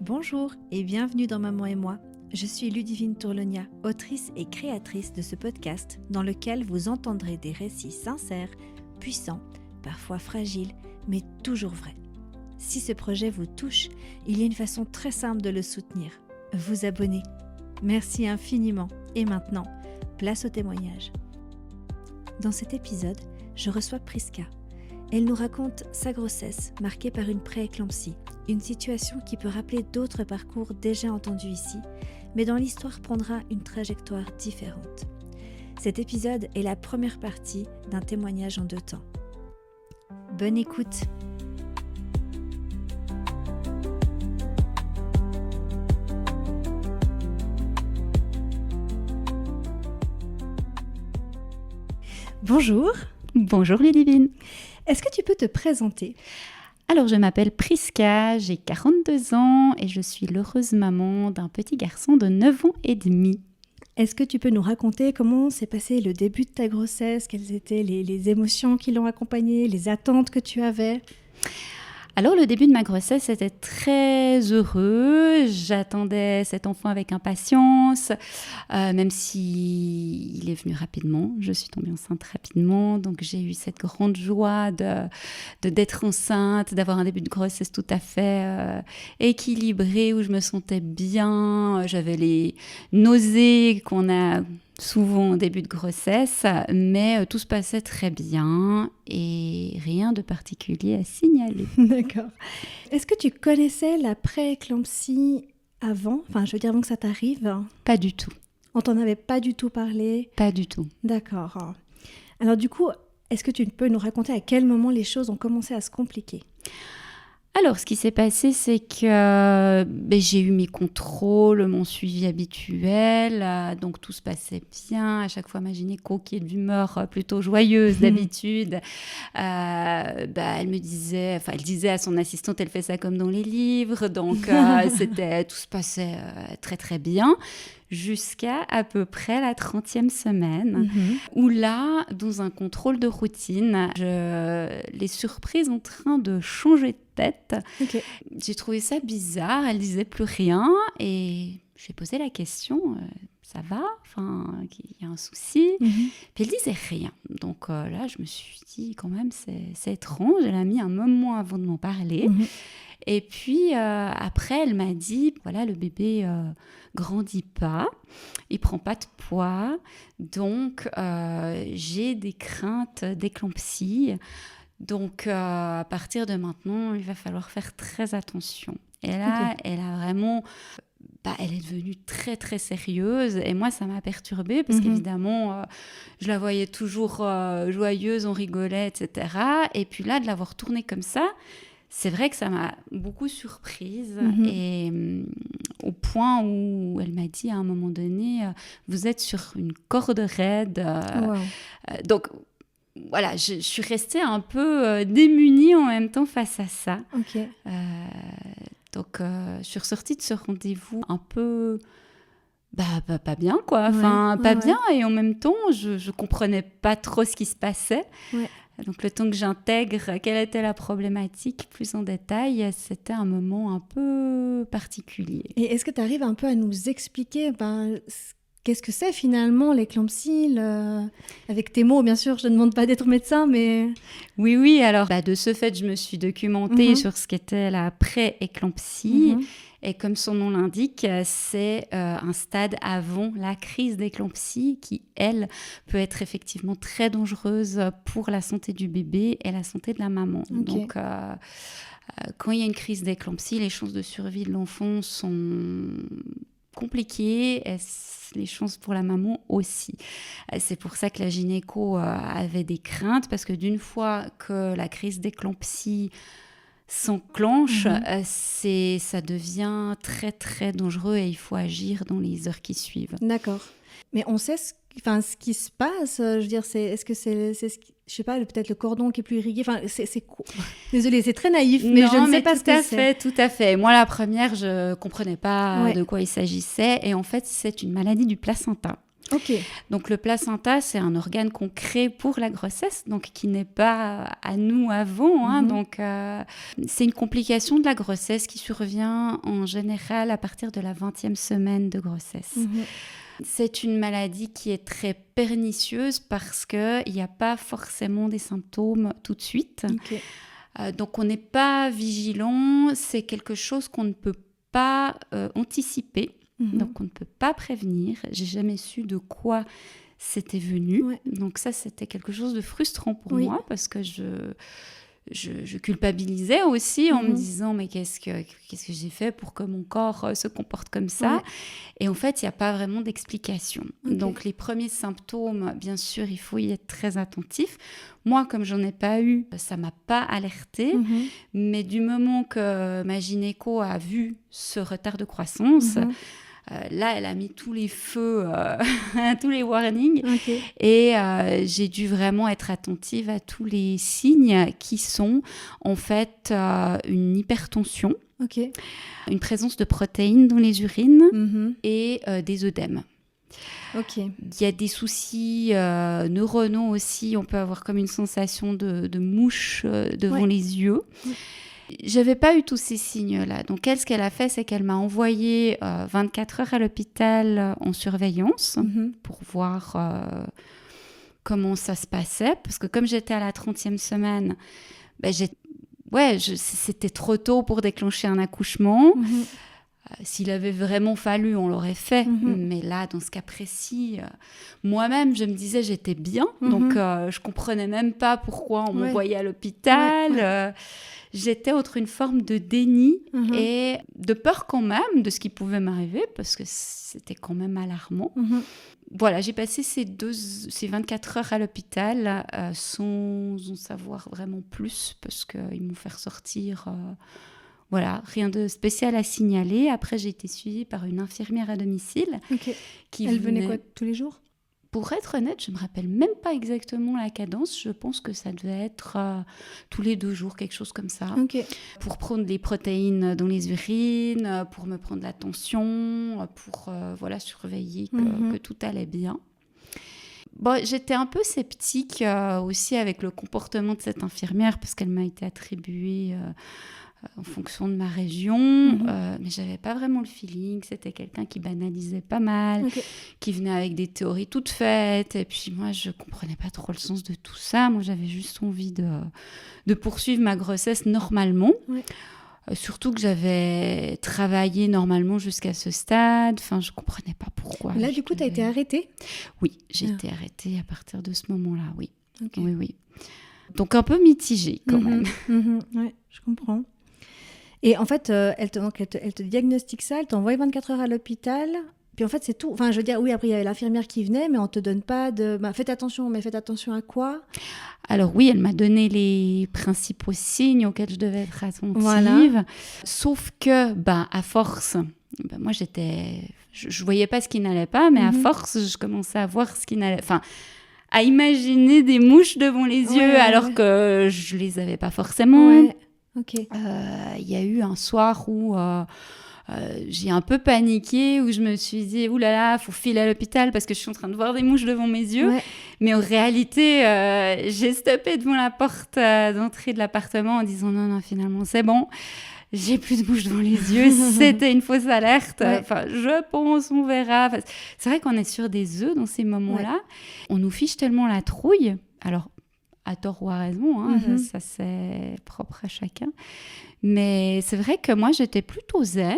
Bonjour et bienvenue dans Maman et moi. Je suis Ludivine Tourlonia, autrice et créatrice de ce podcast dans lequel vous entendrez des récits sincères, puissants, parfois fragiles, mais toujours vrais. Si ce projet vous touche, il y a une façon très simple de le soutenir. Vous abonner. Merci infiniment. Et maintenant, place au témoignage. Dans cet épisode, je reçois Priska. Elle nous raconte sa grossesse marquée par une pré-éclampsie, une situation qui peut rappeler d'autres parcours déjà entendus ici, mais dont l'histoire prendra une trajectoire différente. Cet épisode est la première partie d'un témoignage en 2 temps. Bonne écoute! Bonjour! Bonjour Ludivine. Est-ce que tu peux te présenter? Alors je m'appelle Priska, j'ai 42 ans et je suis l'heureuse maman d'un petit garçon de 9 ans et demi. Est-ce que tu peux nous raconter comment s'est passé le début de ta grossesse? Quelles étaient les émotions qui l'ont accompagnée, les attentes que tu avais? Alors le début de ma grossesse était très heureux, j'attendais cet enfant avec impatience, même si il est venu rapidement, je suis tombée enceinte rapidement, donc j'ai eu cette grande joie d'être enceinte, d'avoir un début de grossesse tout à fait équilibré, où je me sentais bien, j'avais les nausées qu'on a souvent au début de grossesse, mais tout se passait très bien et rien de particulier à signaler. D'accord. Est-ce que tu connaissais la pré-éclampsie avant? Enfin, je veux dire avant que ça t'arrive? Pas du tout. On t'en avait pas du tout parlé? Pas du tout. D'accord. Alors du coup, est-ce que tu peux nous raconter à quel moment les choses ont commencé à se compliquer? Alors, ce qui s'est passé, c'est que j'ai eu mes contrôles, mon suivi habituel, donc tout se passait bien. À chaque fois, ma gynéco, qui est d'humeur plutôt joyeuse d'habitude, elle me disait, elle disait à son assistante, elle fait ça comme dans les livres, donc tout se passait très très bien. Jusqu'à peu près la 30e semaine, où là, dans un contrôle de routine, les surprises en train de changer de tête. Okay. J'ai trouvé ça bizarre, elle disait plus rien et j'ai posé la question, ça va? Il y a un souci? Puis elle disait rien. Donc là, je me suis dit quand même, c'est étrange, elle a mis un moment avant de m'en parler. Et puis après, elle m'a dit, voilà, le bébé grandit pas, il prend pas de poids, donc j'ai des craintes d'éclampsie. Donc à partir de maintenant, il va falloir faire très attention. Et là, elle a vraiment... elle est devenue très très sérieuse et moi ça m'a perturbée parce qu'évidemment je la voyais toujours joyeuse, on rigolait, etc. Et puis là, de l'avoir tournée comme ça, c'est vrai que ça m'a beaucoup surprise et au point où elle m'a dit à un moment donné, vous êtes sur une corde raide. Donc voilà, je suis restée un peu démunie en même temps face à ça. Okay. Donc je suis ressortie de ce rendez-vous un peu... pas bien quoi, pas bien, et en même temps je comprenais pas trop ce qui se passait. Donc le temps que j'intègre quelle était la problématique plus en détail, c'était un moment un peu particulier. Et est-ce que tu arrives un peu à nous expliquer qu'est-ce que c'est finalement l'éclampsie, avec tes mots, bien sûr, je ne demande pas d'être médecin, mais... Oui, alors de ce fait, je me suis documentée sur ce qu'était la pré-éclampsie. Et comme son nom l'indique, c'est un stade avant la crise d'éclampsie qui, elle, peut être effectivement très dangereuse pour la santé du bébé et la santé de la maman. Okay. Donc, quand il y a une crise d'éclampsie, les chances de survie de l'enfant sont compliquées et les chances pour la maman aussi. C'est pour ça que la gynéco avait des craintes, parce que d'une fois que la crise d'éclampsie s'enclenche, ça devient très très dangereux et il faut agir dans les heures qui suivent. D'accord. Mais on sait ce qui se passe, je veux dire, est-ce que c'est je sais pas, peut-être le cordon qui est plus irrigué, c'est quoi? Désolée, c'est très naïf, mais je ne sais pas ce que c'est. Tout à fait. Moi, la première, je comprenais pas de quoi il s'agissait, et en fait, c'est une maladie du placenta. Ok. Donc le placenta, c'est un organe qu'on crée pour la grossesse, donc qui n'est pas à nous avant. Hein. Donc c'est une complication de la grossesse qui survient en général à partir de la 20e semaine de grossesse. C'est une maladie qui est très pernicieuse parce qu'il n'y a pas forcément des symptômes tout de suite. Donc on n'est pas vigilant, c'est quelque chose qu'on ne peut pas anticiper. Donc, on ne peut pas prévenir. J'ai jamais su de quoi c'était venu. Donc, ça, c'était quelque chose de frustrant pour moi parce que je culpabilisais aussi en me disant mais qu'est-ce que j'ai fait pour que mon corps se comporte comme ça. Et en fait, il n'y a pas vraiment d'explication. Donc, les premiers symptômes, bien sûr, il faut y être très attentif. Moi, comme j'en ai pas eu, ça m'a pas alertée. Mais du moment que ma gynéco a vu ce retard de croissance, là, elle a mis tous les feux, tous les warnings. Et j'ai dû vraiment être attentive à tous les signes qui sont en fait une hypertension, une présence de protéines dans les urines et des œdèmes. Il y a des soucis neuronaux aussi. On peut avoir comme une sensation de mouche devant les yeux. J'avais pas eu tous ces signes-là. Donc, elle, ce qu'elle a fait, c'est qu'elle m'a envoyé 24 heures à l'hôpital en surveillance pour voir comment ça se passait. Parce que comme j'étais à la 30e semaine, c'était trop tôt pour déclencher un accouchement. S'il avait vraiment fallu, on l'aurait fait. Mais là, dans ce cas précis, moi-même, je me disais, j'étais bien. Donc, je comprenais même pas pourquoi on m'envoyait à l'hôpital. J'étais entre une forme de déni et de peur quand même de ce qui pouvait m'arriver, parce que c'était quand même alarmant. Voilà, j'ai passé ces 24 heures à l'hôpital sans en savoir vraiment plus, parce qu'ils m'ont fait ressortir... Voilà, rien de spécial à signaler. Après, j'ai été suivie par une infirmière à domicile. Elle venait quoi, tous les jours ? Pour être honnête, je ne me rappelle même pas exactement la cadence. Je pense que ça devait être tous les 2 jours, quelque chose comme ça. Pour prendre des protéines dans les urines, pour me prendre la tension, pour surveiller que tout allait bien. Bon, j'étais un peu sceptique aussi avec le comportement de cette infirmière, parce qu'elle m'a été attribuée... en fonction de ma région, mais j'avais pas vraiment le feeling. C'était quelqu'un qui banalisait pas mal, qui venait avec des théories toutes faites, et puis moi je comprenais pas trop le sens de tout ça. Moi j'avais juste envie de poursuivre ma grossesse normalement, surtout que j'avais travaillé normalement jusqu'à ce stade. Enfin, je comprenais pas pourquoi. Là du coup tu as été arrêtée ? Oui, j'ai été arrêtée à partir de ce moment-là, oui. Donc un peu mitigée quand même. Ouais, je comprends. Et en fait, elle te diagnostique ça, elle t'envoie 24 heures à l'hôpital, puis en fait, c'est tout. Enfin, je veux dire, oui, après, il y avait l'infirmière qui venait, mais on ne te donne pas de... faites attention, mais faites attention à quoi ? Alors oui, elle m'a donné les principaux signes auxquels je devais être attentive. Sauf que, à force, moi, je ne voyais pas ce qui n'allait pas, mais à force, je commençais à voir ce qui n'allait... Enfin, à imaginer des mouches devant les yeux, alors que je ne les avais pas forcément. Il y a eu un soir où j'ai un peu paniqué, où je me suis dit « Ouh là là, il faut filer à l'hôpital parce que je suis en train de voir des mouches devant mes yeux. » Mais en réalité, j'ai stoppé devant la porte d'entrée de l'appartement en disant « Non, finalement, c'est bon. J'ai plus de mouches devant les yeux. C'était une fausse alerte. Enfin, je pense, on verra. » C'est vrai qu'on est sur des œufs dans ces moments-là. On nous fiche tellement la trouille. Alors, à tort ou à raison, ça c'est propre à chacun. Mais c'est vrai que moi j'étais plutôt zen.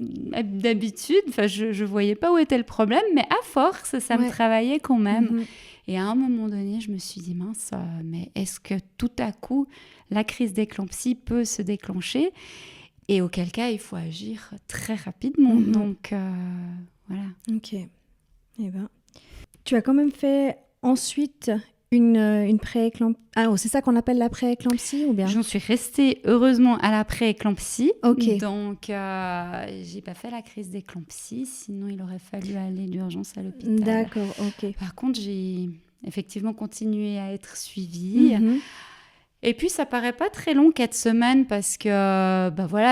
D'habitude, je voyais pas où était le problème, mais à force, ça me travaillait quand même. Et à un moment donné, je me suis dit, mince, mais est-ce que tout à coup, la crise d'éclampsie peut se déclencher ? Et auquel cas, il faut agir très rapidement. Donc, voilà. Ok. Eh ben, tu as quand même fait ensuite... Une pré-éclampsie. Ah, c'est ça qu'on appelle la pré-éclampsie ou bien ? J'en suis restée heureusement à la pré-éclampsie. Donc, j'ai pas fait la crise d'éclampsie, sinon il aurait fallu aller d'urgence à l'hôpital. D'accord, ok. Par contre, j'ai effectivement continué à être suivie. Et puis, ça paraît pas très long, 4 semaines, parce que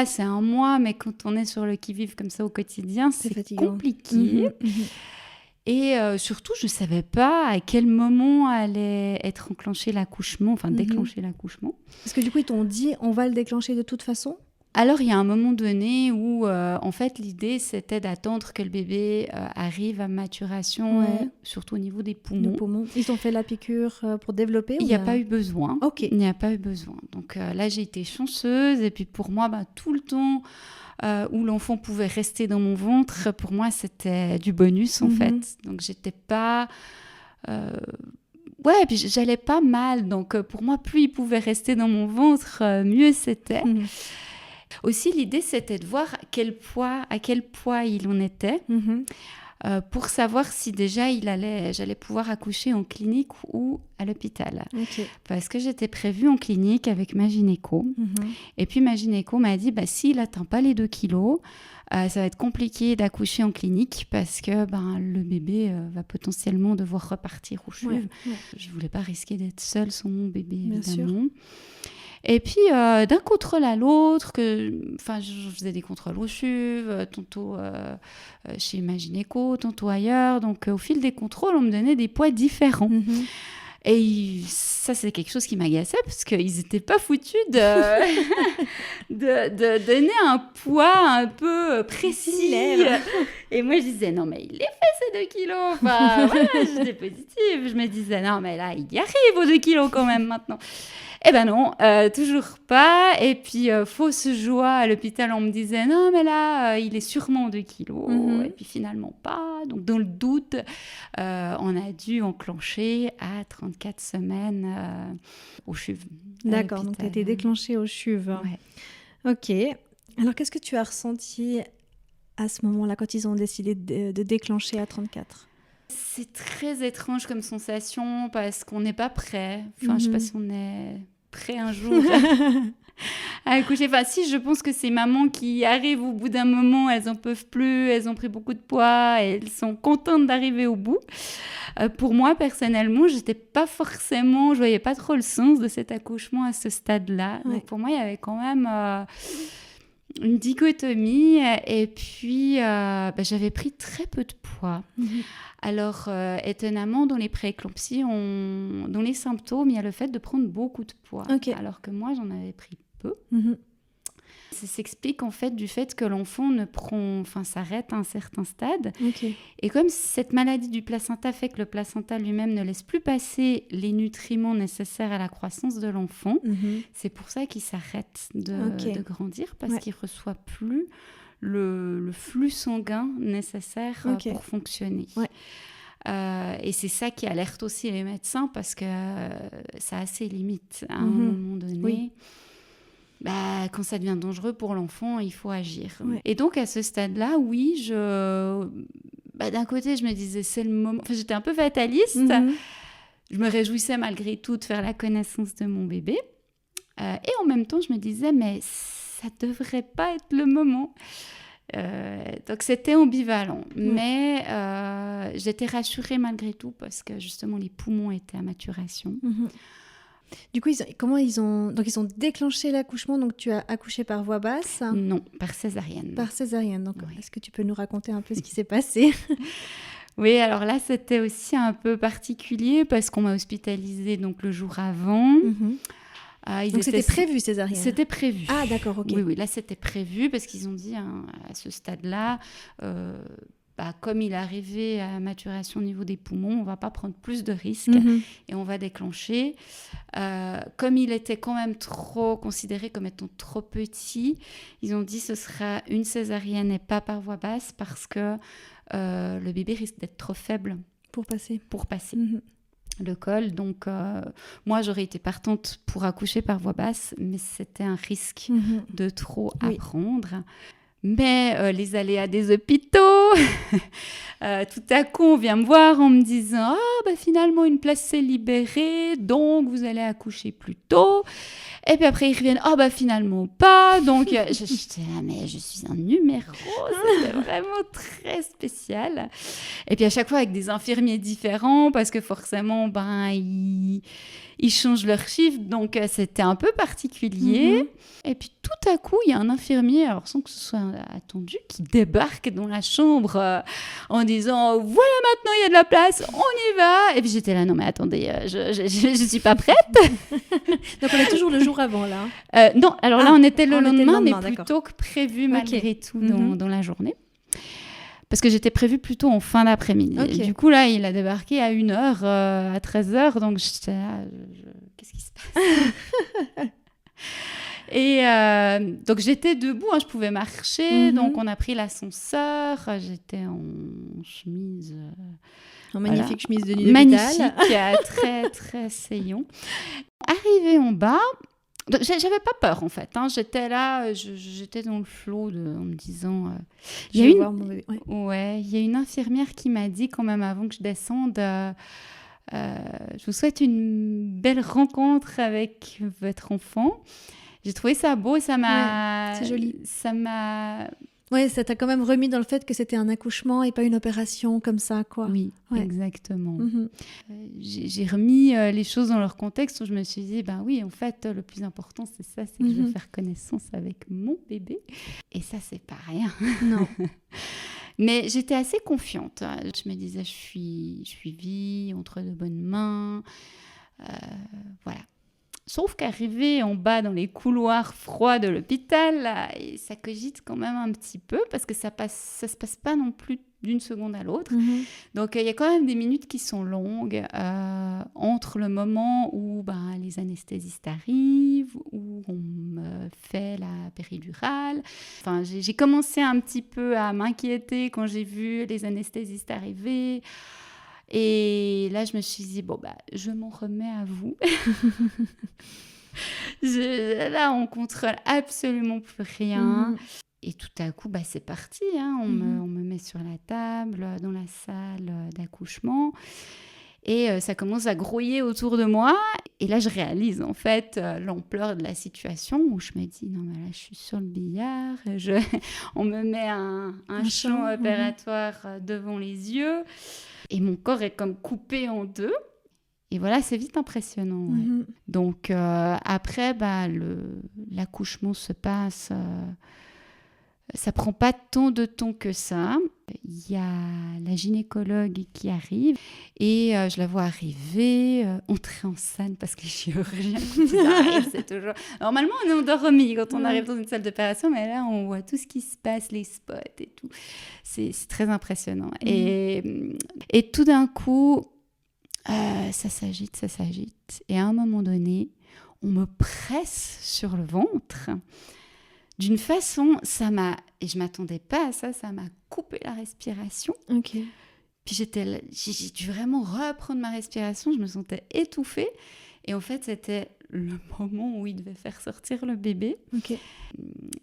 c'est 1 mois, mais quand on est sur le qui-vive comme ça au quotidien, c'est fatigant. compliqué. Et surtout, je ne savais pas à quel moment allait être enclenché l'accouchement, enfin déclenché l'accouchement. Parce que du coup, ils t'ont dit, on va le déclencher de toute façon? Alors, il y a un moment donné où, en fait, l'idée, c'était d'attendre que le bébé arrive à maturation, surtout au niveau des poumons. Ils t'ont fait la piqûre pour développer? Il n'y a pas eu besoin. Ok. Il n'y a pas eu besoin. Donc là, j'ai été chanceuse. Et puis pour moi, tout le temps où l'enfant pouvait rester dans mon ventre, pour moi, c'était du bonus, en fait. Donc, j'étais pas... Ouais, puis j'allais pas mal. Donc, pour moi, plus il pouvait rester dans mon ventre, mieux c'était. Aussi, l'idée, c'était de voir à quel poids il en était, pour savoir si déjà j'allais pouvoir accoucher en clinique ou à l'hôpital. Okay. Parce que j'étais prévue en clinique avec ma gynéco. Et puis, ma gynéco m'a dit, s'il n'atteint pas les 2 kilos, ça va être compliqué d'accoucher en clinique parce que le bébé va potentiellement devoir repartir au CHUV. Ouais. Je ne voulais pas risquer d'être seule sans mon bébé, bien évidemment. Sûr. Et puis, d'un contrôle à l'autre, je faisais des contrôles au CHUV, tantôt chez ma gynéco, tantôt ailleurs. Donc, au fil des contrôles, on me donnait des poids différents. Et ça, c'est quelque chose qui m'agaçait parce qu'ils n'étaient pas foutus de donner un poids un peu précis. Et moi, je disais, non, mais il les fait, ces 2 kilos. Enfin, voilà, j'étais positive. Je me disais, non, mais là, il y arrive aux 2 kilos quand même maintenant. Eh ben non, toujours pas. Et puis, fausse joie, à l'hôpital, on me disait, non, mais là, il est sûrement 2 kilos. Et puis, finalement, pas. Donc, dans le doute, on a dû enclencher à 34 semaines au CHUV. D'accord, donc tu as été déclenchée au CHUV. Ouais. Ok. Alors, qu'est-ce que tu as ressenti à ce moment-là, quand ils ont décidé de déclencher à 34 ? C'est très étrange comme sensation parce qu'on n'est pas prêt. Enfin, je ne sais pas si on est prêt un jour à accoucher. Enfin, si, je pense que ces mamans qui arrivent au bout d'un moment, elles n'en peuvent plus, elles ont pris beaucoup de poids, elles sont contentes d'arriver au bout. Pour moi, personnellement, je voyais pas trop le sens de cet accouchement à ce stade-là. Ouais. Donc, pour moi, il y avait quand même... une dichotomie et puis j'avais pris très peu de poids. Alors étonnamment dans les prééclampsies, dans les symptômes, il y a le fait de prendre beaucoup de poids, alors que moi j'en avais pris peu. Ça s'explique en fait du fait que l'enfant s'arrête à un certain stade. Et comme cette maladie du placenta fait que le placenta lui-même ne laisse plus passer les nutriments nécessaires à la croissance de l'enfant, c'est pour ça qu'il s'arrête de grandir, parce qu'il ne reçoit plus le flux sanguin nécessaire pour fonctionner. Et c'est ça qui alerte aussi les médecins, parce que ça a ses limites à un moment donné. Quand ça devient dangereux pour l'enfant, il faut agir. Et donc, à ce stade-là, oui, d'un côté, je me disais, c'est le moment... Enfin, j'étais un peu fataliste. Je me réjouissais malgré tout de faire la connaissance de mon bébé. Et en même temps, je me disais, mais ça ne devrait pas être le moment. Donc, c'était ambivalent. Mais j'étais rassurée malgré tout parce que, justement, les poumons étaient à maturation. Du coup, ils ont déclenché l'accouchement, donc tu as accouché par voie basse ? Non, par césarienne. Par césarienne, donc est-ce que tu peux nous raconter un peu ce qui s'est passé ? Oui, alors là, c'était aussi un peu particulier parce qu'on m'a hospitalisée donc, le jour avant. Donc c'était prévu, césarienne ? C'était prévu. Ah, d'accord, ok. Oui, là, c'était prévu parce qu'ils ont dit à ce stade-là... comme il est arrivé à maturation au niveau des poumons, on ne va pas prendre plus de risques et on va déclencher. Comme il était quand même considéré comme étant trop petit, ils ont dit que ce sera une césarienne et pas par voie basse parce que le bébé risque d'être trop faible pour passer le col. Donc, moi, j'aurais été partante pour accoucher par voie basse, mais c'était un risque de trop à prendre. Mais les aléas des hôpitaux, tout à coup, on vient me voir en me disant « finalement, une place s'est libérée, donc vous allez accoucher plus tôt. » Et puis après, ils reviennent « finalement pas. » Donc, j'étais là, mais je suis un numéro. C'était vraiment très spécial. Et puis à chaque fois, avec des infirmiers différents, parce que forcément, ils ils changent leur chiffre, donc c'était un peu particulier. Et puis tout à coup, il y a un infirmier, alors sans que ce soit attendu, qui débarque dans la chambre en disant « Voilà, maintenant il y a de la place, on y va !» Et puis j'étais là « Non mais attendez, je suis pas prête !» Donc on est toujours le jour avant là. Non, alors là on était le lendemain, mais d'accord. plutôt que prévu malgré tout dans la journée. Parce que j'étais prévue plutôt en fin d'après-midi. Okay. Du coup, là, il a débarqué à 1h, à 13h. Donc, j'étais là, qu'est-ce qui se passe? Et donc, j'étais debout, je pouvais marcher. Donc, on a pris l'ascenseur. J'étais en chemise... en magnifique chemise de nuit d'hôpital. Magnifique, très, très saillant. Arrivée en bas... J'avais pas peur en fait, j'étais là, j'étais dans le flot en me disant... il y a une infirmière qui m'a dit quand même avant que je descende, je vous souhaite une belle rencontre avec votre enfant. J'ai trouvé ça beau et ça m'a... c'est joli. Ça m'a... Ouais, ça t'a quand même remis dans le fait que c'était un accouchement et pas une opération comme ça, quoi. Oui, exactement. J'ai remis les choses dans leur contexte où je me suis dit, ben oui, en fait, le plus important, c'est ça, c'est que je vais faire connaissance avec mon bébé. Et ça, c'est pas rien. Non. Mais j'étais assez confiante. Je me disais, je suis vie entre de bonnes mains. Voilà. Sauf qu'arriver en bas dans les couloirs froids de l'hôpital, là, ça cogite quand même un petit peu parce que ça se passe pas non plus d'une seconde à l'autre. Donc, il y a quand même des minutes qui sont longues entre le moment où les anesthésistes arrivent, où on me fait la péridurale. Enfin, j'ai commencé un petit peu à m'inquiéter quand j'ai vu les anesthésistes arriver. Et là, je me suis dit, je m'en remets à vous. Là, on contrôle absolument plus rien. Et tout à coup, c'est parti. On me met sur la table dans la salle d'accouchement. Et ça commence à grouiller autour de moi. Et là, je réalise en fait l'ampleur de la situation où je me dis, non, mais là, je suis sur le billard. On me met un champ opératoire devant les yeux. Et mon corps est comme coupé en deux. Et voilà, c'est vite impressionnant. Ouais. Donc, après, l'accouchement se passe... ça prend pas tant de temps que ça. Il y a la gynécologue qui arrive et je la vois arriver, entrer en scène parce que les chirurgiens, quand ils arrivent, c'est toujours... Normalement, on est endormi quand on arrive dans une salle d'opération, mais là, on voit tout ce qui se passe, les spots et tout. C'est très impressionnant. Et tout d'un coup, ça s'agite. Et à un moment donné, on me presse sur le ventre. D'une façon, et je ne m'attendais pas à ça, ça m'a coupé la respiration. Ok. Puis j'ai dû vraiment reprendre ma respiration, je me sentais étouffée. Et en fait, c'était le moment où il devait faire sortir le bébé. Ok.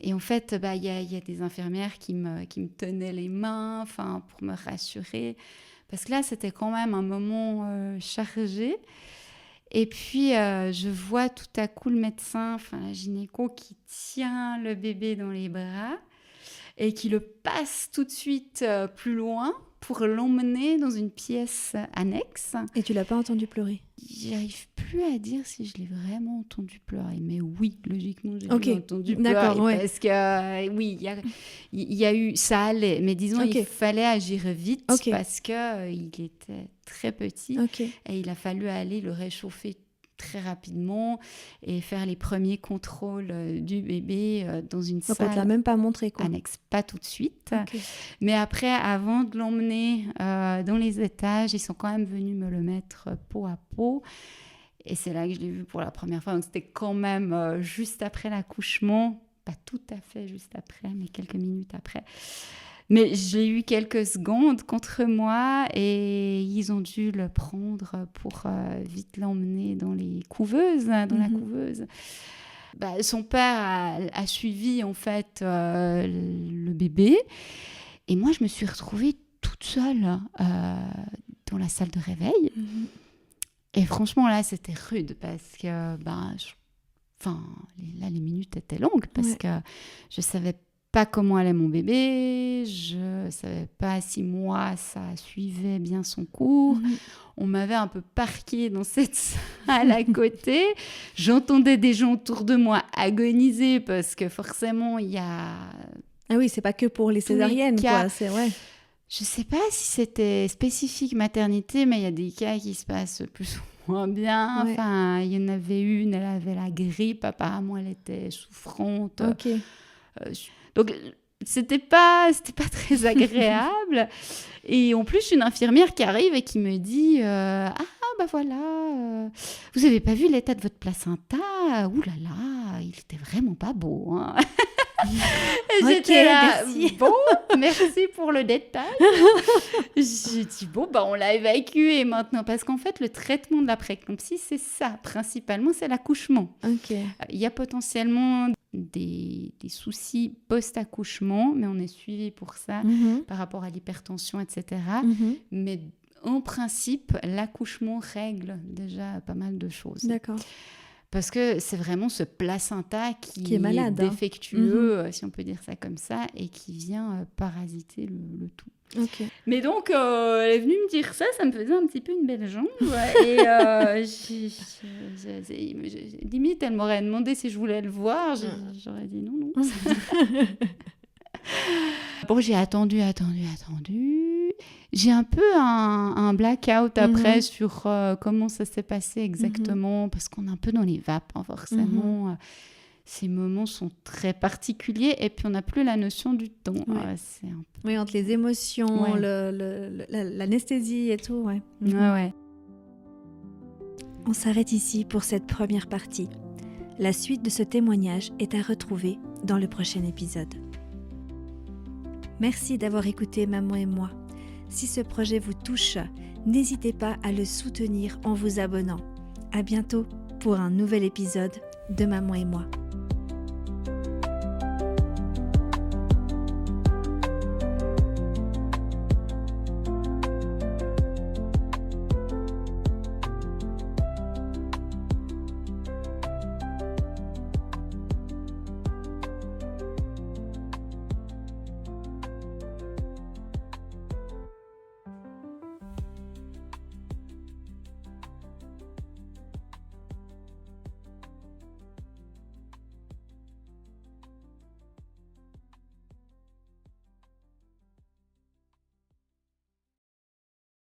Et en fait, y a des infirmières qui me tenaient les mains pour me rassurer. Parce que là, c'était quand même un moment chargé. Et puis, je vois tout à coup le médecin, la gynéco, qui tient le bébé dans les bras et qui le passe tout de suite plus loin pour l'emmener dans une pièce annexe. Et tu l'as pas entendu pleurer? J'arrive plus à dire si je l'ai vraiment entendu pleurer, mais oui, logiquement, j'ai entendu D'accord, pleurer. Parce que, oui, il y a eu... Ça allait, mais disons, il fallait agir vite parce qu'il était très petit et il a fallu aller le réchauffer très rapidement et faire les premiers contrôles du bébé dans une salle. Donc on te l'a même pas montré, quoi. Annexe, pas tout de suite. Mais après, avant de l'emmener dans les étages, ils sont quand même venus me le mettre peau à peau. Et c'est là que je l'ai vu pour la première fois. Donc c'était quand même juste après l'accouchement, pas tout à fait juste après, mais quelques minutes après. Mais j'ai eu quelques secondes contre moi et ils ont dû le prendre pour vite l'emmener dans les couveuses, la couveuse. Son père a suivi en fait le bébé et moi je me suis retrouvée toute seule dans la salle de réveil. Et franchement là c'était rude parce que là les minutes étaient longues parce que je savais pas comment allait mon bébé, je savais pas si moi ça suivait bien son cours. On m'avait un peu parquée dans cette salle à côté. J'entendais des gens autour de moi agoniser parce que forcément il y a... Ah oui, c'est pas que pour les césariennes, quoi. C'est ouais. Je sais pas si c'était spécifique maternité, mais il y a des cas qui se passent plus ou moins bien. Ouais. Enfin, il y en avait une, elle avait la grippe, apparemment elle était souffrante. Ok. Donc, c'était pas très agréable. Et en plus, une infirmière qui arrive et qui me dit ah, bah voilà, vous avez pas vu l'état de votre placenta? Ouh là là, il était vraiment pas beau. Hein. Et j'étais là, merci. bon, merci pour le détail. J'ai dit, bon, bah, on l'a évacué maintenant. Parce qu'en fait, le traitement de la prééclampsie, c'est ça. Principalement, c'est l'accouchement. Ok. Il y a potentiellement des soucis post-accouchement, mais on est suivi pour ça par rapport à l'hypertension, etc. Mais en principe, l'accouchement règle déjà pas mal de choses. D'accord. Parce que c'est vraiment ce placenta qui est malade, défectueux, si on peut dire ça comme ça, et qui vient parasiter le tout. Ok. Mais donc, elle est venue me dire ça, ça me faisait un petit peu une belle jambe. Et limite, elle m'aurait demandé si je voulais le voir. J'aurais dit non. Bon, j'ai attendu. J'ai un peu un blackout après sur comment ça s'est passé exactement, parce qu'on est un peu dans les vapes, hein, forcément. Ces moments sont très particuliers et puis on n'a plus la notion du temps. Ouais. C'est un peu... Oui, entre les émotions, l'anesthésie et tout, ouais. Ouais. On s'arrête ici pour cette première partie. La suite de ce témoignage est à retrouver dans le prochain épisode. Merci d'avoir écouté Maman et moi. Si ce projet vous touche, n'hésitez pas à le soutenir en vous abonnant. À bientôt pour un nouvel épisode de Maman et moi.